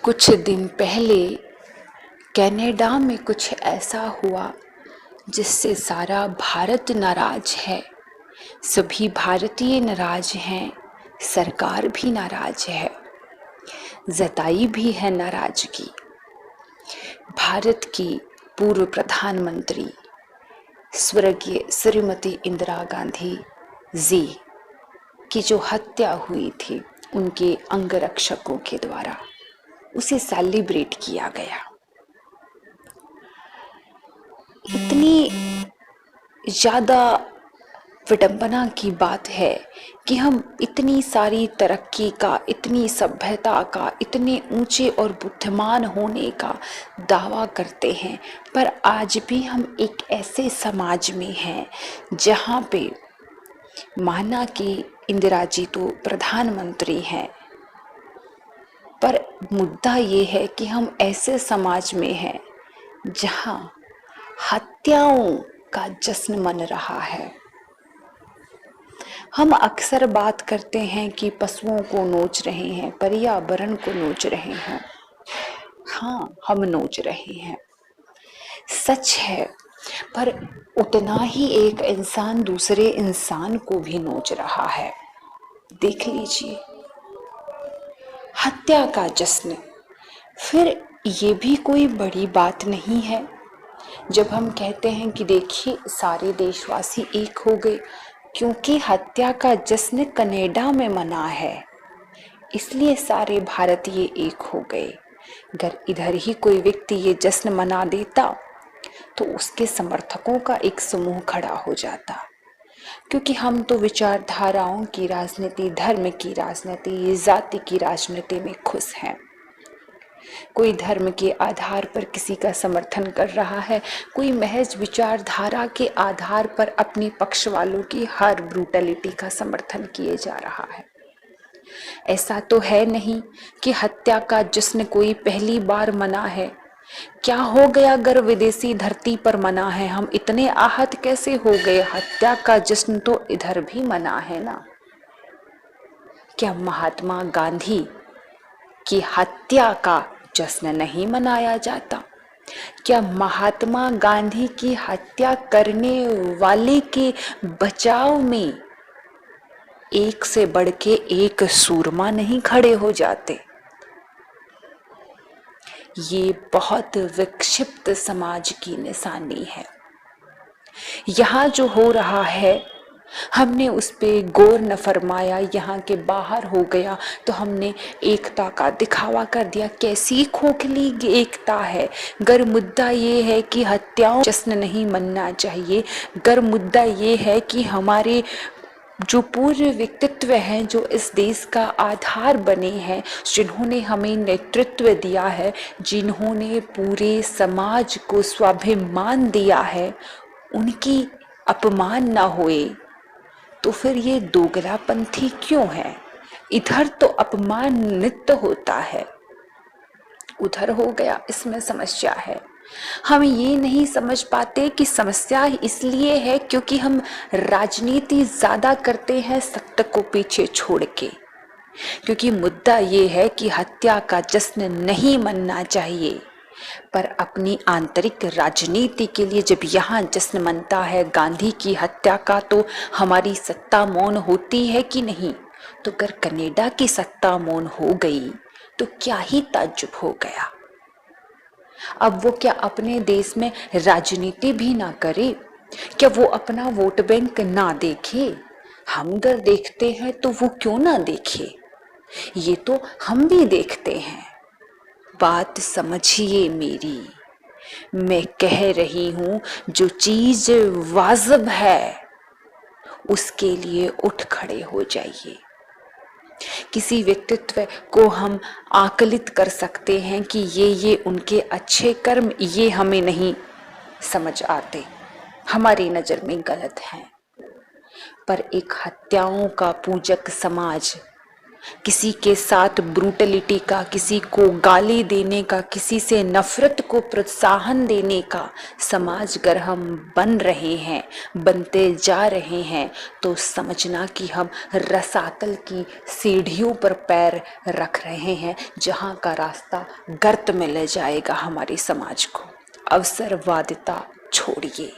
कुछ दिन पहले कनाडा में कुछ ऐसा हुआ जिससे सारा भारत नाराज है। सभी भारतीय नाराज हैं, सरकार भी नाराज है, जताई भी है नाराजगी। भारत की पूर्व प्रधानमंत्री स्वर्गीय श्रीमती इंदिरा गांधी जी की जो हत्या हुई थी उनके अंगरक्षकों के द्वारा, उसे सेलिब्रेट किया गया। इतनी ज़्यादा विडंबना की बात है कि हम इतनी सारी तरक्की का, इतनी सभ्यता का, इतने ऊंचे और बुद्धिमान होने का दावा करते हैं, पर आज भी हम एक ऐसे समाज में हैं जहाँ पे माना कि इंदिरा जी तो प्रधानमंत्री हैं, पर मुद्दा ये है कि हम ऐसे समाज में हैं जहाँ हत्याओं का जश्न मन रहा है। हम अक्सर बात करते हैं कि पशुओं को नोच रहे हैं, पर्यावरण को नोच रहे हैं। हाँ, हम नोच रहे हैं, सच है, पर उतना ही एक इंसान दूसरे इंसान को भी नोच रहा है। देख लीजिए, हत्या का जश्न। फिर ये भी कोई बड़ी बात नहीं है जब हम कहते हैं कि देखिए सारे देशवासी एक हो गए, क्योंकि हत्या का जश्न कनाडा में मना है, इसलिए सारे भारतीय एक हो गए। अगर इधर ही कोई व्यक्ति ये जश्न मना देता तो उसके समर्थकों का एक समूह खड़ा हो जाता, क्योंकि हम तो विचारधाराओं की राजनीति, धर्म की राजनीति, जाति की राजनीति में खुश हैं। कोई धर्म के आधार पर किसी का समर्थन कर रहा है, कोई महज विचारधारा के आधार पर अपने पक्ष वालों की हर ब्रूटलिटी का समर्थन किए जा रहा है। ऐसा तो है नहीं कि हत्या का जश्न कोई पहली बार मना है। क्या हो गया अगर विदेशी धरती पर मना है? हम इतने आहत कैसे हो गए? हत्या का जश्न तो इधर भी मना है ना। क्या महात्मा गांधी की हत्या का जश्न नहीं मनाया जाता? क्या महात्मा गांधी की हत्या करने वाले के बचाव में एक से बढ़ के एक सूरमा नहीं खड़े हो जाते? ये बहुत विक्षिप्त समाज की निशानी है। यहाँ जो हो रहा है, हमने उस पे गौर न फरमाया, यहाँ के बाहर हो गया तो हमने एकता का दिखावा कर दिया। कैसी खोखली एकता है। अगर मुद्दा ये है कि हत्याओं जश्न नहीं मनना चाहिए, अगर मुद्दा ये है कि हमारे जो पूर्व व्यक्तित्व हैं, जो इस देश का आधार बने हैं, जिन्होंने हमें नेतृत्व दिया है, जिन्होंने पूरे समाज को स्वाभिमान दिया है, उनकी अपमान ना होए, तो फिर ये दोगलापंथी क्यों है? इधर तो अपमानित होता है, उधर हो गया, इसमें समस्या है। हम ये नहीं समझ पाते कि समस्या इसलिए है क्योंकि हम राजनीति ज्यादा करते हैं सत्य को पीछे छोड़ के। क्योंकि मुद्दा ये है कि हत्या का जश्न नहीं मनना चाहिए, पर अपनी आंतरिक राजनीति के लिए जब यहाँ जश्न मनता है गांधी की हत्या का, तो हमारी सत्ता मौन होती है कि नहीं? तो अगर कनाडा की सत्ता मौन हो गई तो क्या ही ताज्जुब हो गया। अब वो क्या अपने देश में राजनीति भी ना करे? क्या वो अपना वोट बैंक ना देखे? हम अगर देखते हैं तो वो क्यों ना देखे? ये तो हम भी देखते हैं। बात समझिए मेरी, मैं कह रही हूं जो चीज वाजिब है उसके लिए उठ खड़े हो जाइए। किसी व्यक्तित्व को हम आकलित कर सकते हैं कि ये उनके अच्छे कर्म, ये हमें नहीं समझ आते, हमारी नजर में गलत हैं। पर एक हत्याओं का पूजक समाज किसी के साथ ब्रूटलिटी का, किसी को गाली देने का, किसी से नफरत को प्रोत्साहन देने का समाज अगर हम बन रहे हैं, बनते जा रहे हैं, तो समझना कि हम रसातल की सीढ़ियों पर पैर रख रहे हैं, जहां का रास्ता गर्त में ले जाएगा हमारे समाज को। अवसरवादिता छोड़िए,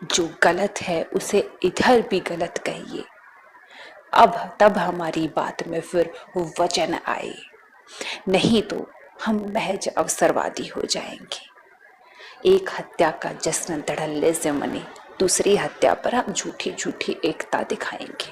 जो गलत है उसे इधर भी गलत कहिए, अब तब हमारी बात में फिर वचन आए, नहीं तो हम महज अवसरवादी हो जाएंगे। एक हत्या का जश्न धड़ल्ले से मने, दूसरी हत्या पर हम झूठी झूठी एकता दिखाएंगे।